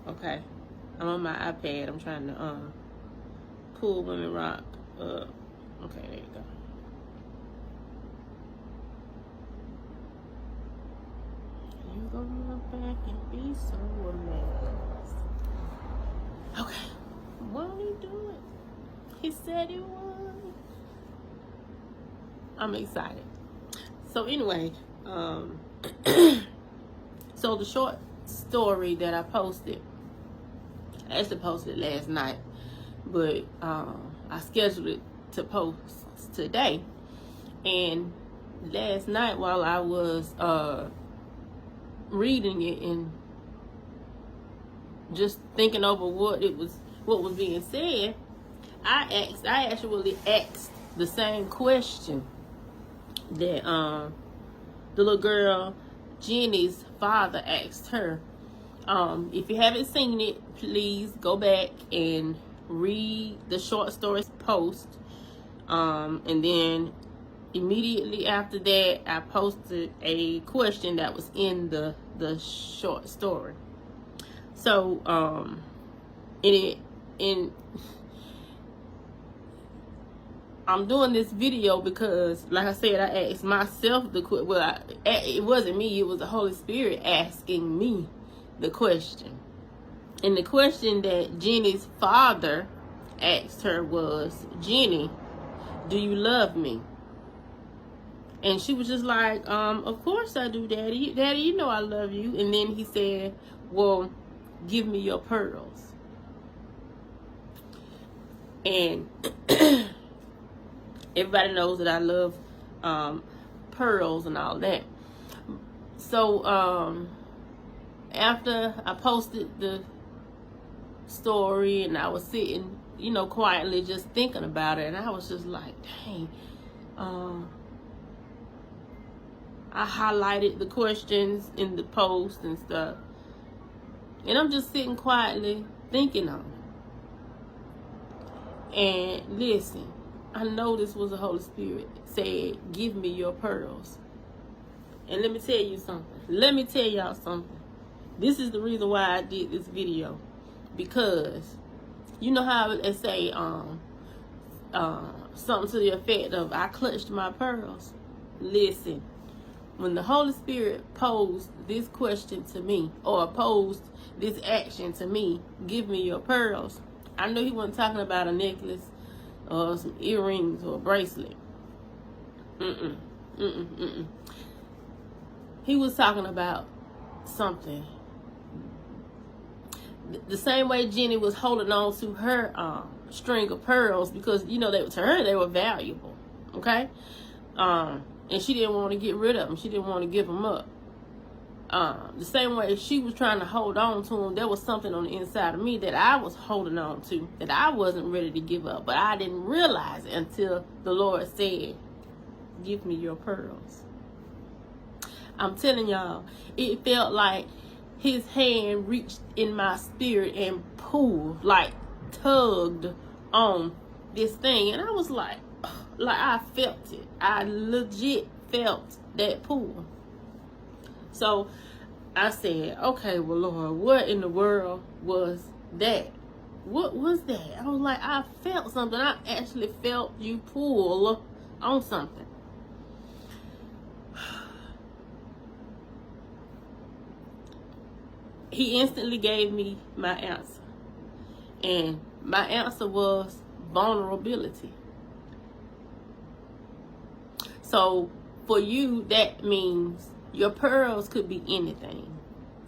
Okay, I'm on my iPad. I'm trying to pull Women Rock up. Okay, there you go. You gonna look back and be so amazed. Okay, won't he do it? He said he would. I'm excited. So anyway, so the short story that I posted, I actually posted last night, but I scheduled it to post today. And last night while I was reading it and just thinking over what was being said, I actually asked the same question that the little girl Jenny's father asked her. If you haven't seen it, please go back and read the short story post. And then immediately after that, I posted a question that was in the short story. So I'm doing this video because, like I said, I asked myself the question. Well, it wasn't me. It was the Holy Spirit asking me the question. And the question that Jenny's father asked her was, Jenny, do you love me? And she was just like, of course I do, Daddy. Daddy, you know I love you. And then he said, well, give me your pearls. And everybody knows that I love pearls and all that. So after I posted the story and I was sitting, quietly just thinking about it, and I was just like, dang, I highlighted the questions in the post and stuff, and I'm just sitting quietly thinking on it. And listen, I know this was the Holy Spirit said, give me your pearls. And let me tell you something. Let me tell y'all something. This is the reason why I did this video. Because you know how they say something to the effect of, I clutched my pearls. Listen, when the Holy Spirit posed this question to me, or posed this action to me, give me your pearls, I knew he wasn't talking about a necklace or some earrings or a bracelet. He was talking about something. The same way Jenny was holding on to her string of pearls, because to her they were valuable, okay? And she didn't want to get rid of them. She didn't want to give them up. The same way she was trying to hold on to them, there was something on the inside of me that I was holding on to, that I wasn't ready to give up. But I didn't realize it until the Lord said, give me your pearls. I'm telling y'all, it felt like his hand reached in my spirit and pulled, like tugged on this thing. And I was like I felt it. I legit felt that pull. So I said, okay, well, Lord, what in the world was that? What was that? I was like, I felt something. I actually felt you pull on something. He instantly gave me my answer. And my answer was vulnerability. So for you, that means your pearls could be anything.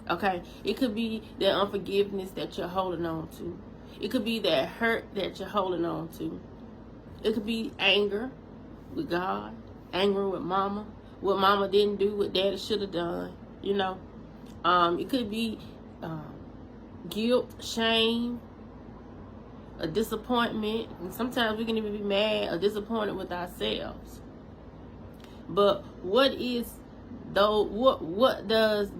Okay? It could be that unforgiveness that you're holding on to. It could be that hurt that you're holding on to. It could be anger with God, anger with mama, what mama didn't do, what daddy should have done, It could be guilt, shame, a disappointment. And sometimes we can even be mad or disappointed with ourselves. But what does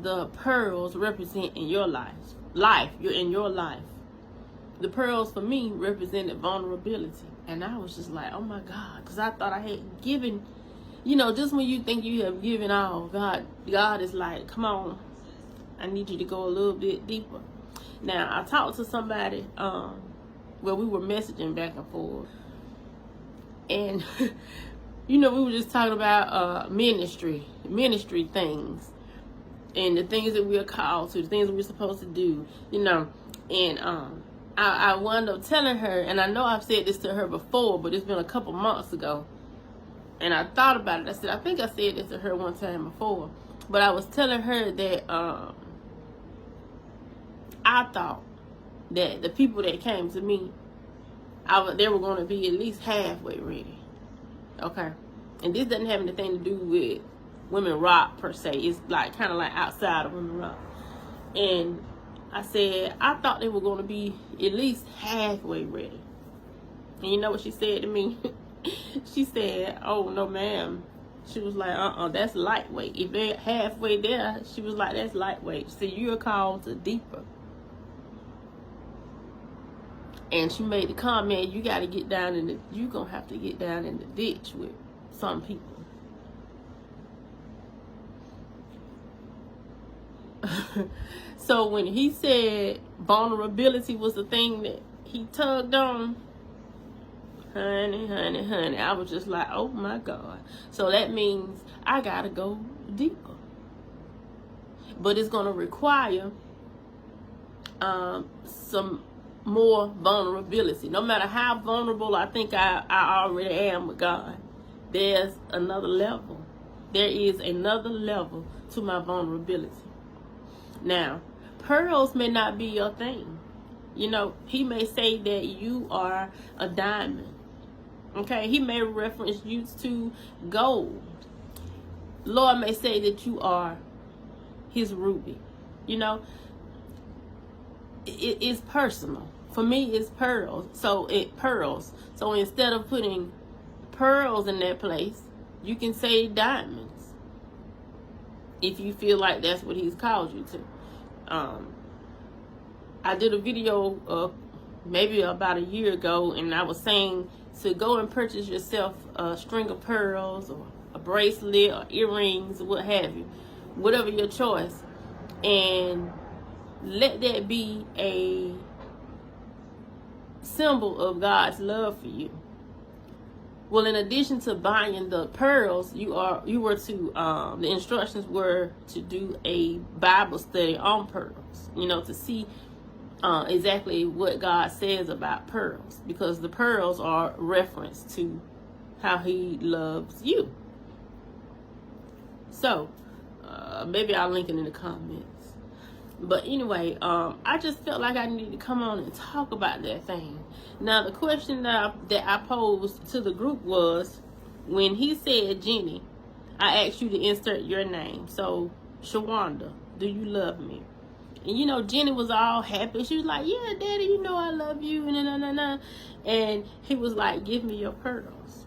the pearls represent in your life? In your life. The pearls for me represented vulnerability. And I was just like, oh my God, because I thought I had given, just when you think you have given all, God is like, come on, I need you to go a little bit deeper. Now, I talked to somebody, where we were messaging back and forth. And, we were just talking about ministry things. And the things that we're called to, the things that we're supposed to do, And I wound up telling her, and I know I've said this to her before, but it's been a couple months ago. And I thought about it. I said, I think I said this to her one time before. But I was telling her that I thought that the people that came to me, they were going to be at least halfway ready. Okay? And this doesn't have anything to do with Women Rock per se. It's kind of like outside of Women Rock. And I said, I thought they were going to be at least halfway ready. And you know what she said to me? She said, oh, no, ma'am. She was like, that's lightweight. If they're halfway there, she was like, that's lightweight. She said, you're called to deeper. And she made the comment, you're going to have to get down in the ditch with some people. So when he said vulnerability was the thing that he tugged on, honey, I was just like, oh my God. So that means I gotta go deeper. But it's gonna require some more vulnerability. No matter how vulnerable I think I already am with God, there's another level. There is another level to my vulnerability. Now, pearls may not be your thing. He may say that you are a diamond. Okay, he may reference you to gold. Lord may say that you are his ruby. It's personal. For me, it's pearls. So instead of putting pearls in that place, you can say diamonds. If you feel like that's what he's called you to. I did a video maybe about a year ago, and I was saying to go and purchase yourself a string of pearls or a bracelet or earrings or what have you, whatever your choice, and let that be a symbol of God's love for you. Well, in addition to buying the pearls, the instructions were to do a Bible study on pearls, to see exactly what God says about pearls, because the pearls are reference to how he loves you. So, maybe I'll link it in the comments. But anyway, I just felt like I needed to come on and talk about that thing. Now, the question that I posed to the group was, when he said Jenny, I asked you to insert your name. So, Shawanda, do you love me? And Jenny was all happy. She was like, yeah, Daddy, I love you. And he was like, give me your pearls.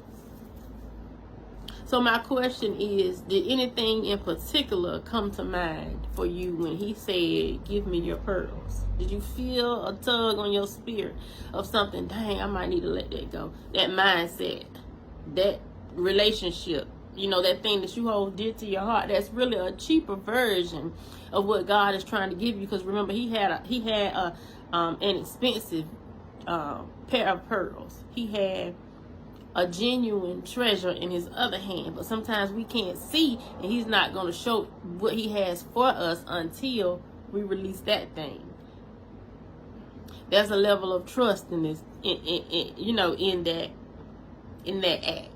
So my question is, did anything in particular come to mind for you when he said, give me your pearls? Did you feel a tug on your spirit of something? Dang, I might need to let that go. That mindset, that relationship, that thing that you hold dear to your heart, that's really a cheaper version of what God is trying to give you. Because remember, he had an expensive pair of pearls. He had a genuine treasure in his other hand, but sometimes we can't see, and he's not going to show what he has for us until we release that thing. There's a level of trust in this, in that act,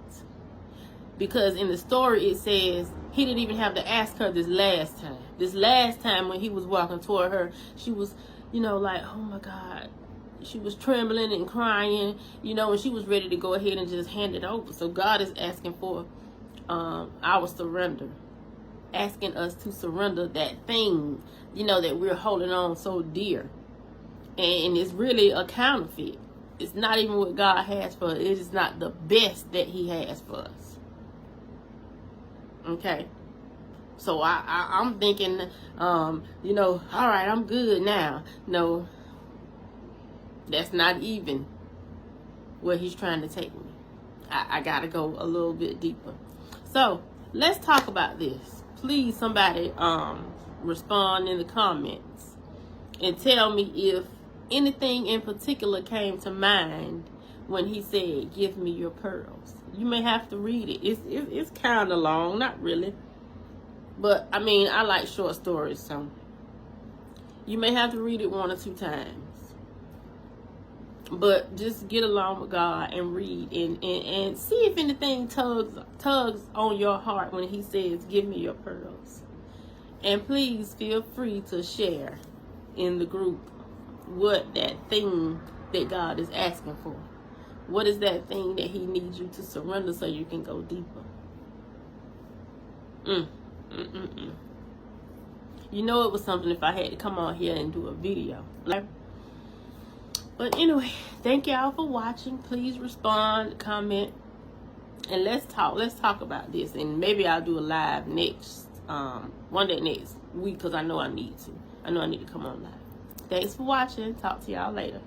because in the story it says he didn't even have to ask her this last time when he was walking toward her. She was like, oh my God. She was trembling and crying, and she was ready to go ahead and just hand it over. So God is asking for our surrender, asking us to surrender that thing, that we're holding on so dear. And it's really a counterfeit. It's not even what God has for us. It is not the best that he has for us. Okay? So I'm thinking, all right, I'm good now. No. That's not even where he's trying to take me. I got to go a little bit deeper. So, let's talk about this. Please, somebody respond in the comments. and tell me if anything in particular came to mind when he said, give me your pearls. You may have to read it. It's kind of long, not really. But, I mean, I like short stories, so you may have to read it 1 or 2 times. But just get along with God and read and see if anything tugs on your heart when he says, give me your pearls. And please feel free to share in the group what that thing that God is asking for. What is that thing that he needs you to surrender so you can go deeper? You know it was something if I had to come on here and do a video. But anyway, thank y'all for watching. Please respond, comment, and let's talk. Let's talk about this. And maybe I'll do a live next, one day next week, because I know I need to. I know I need to come on live. Thanks for watching. Talk to y'all later.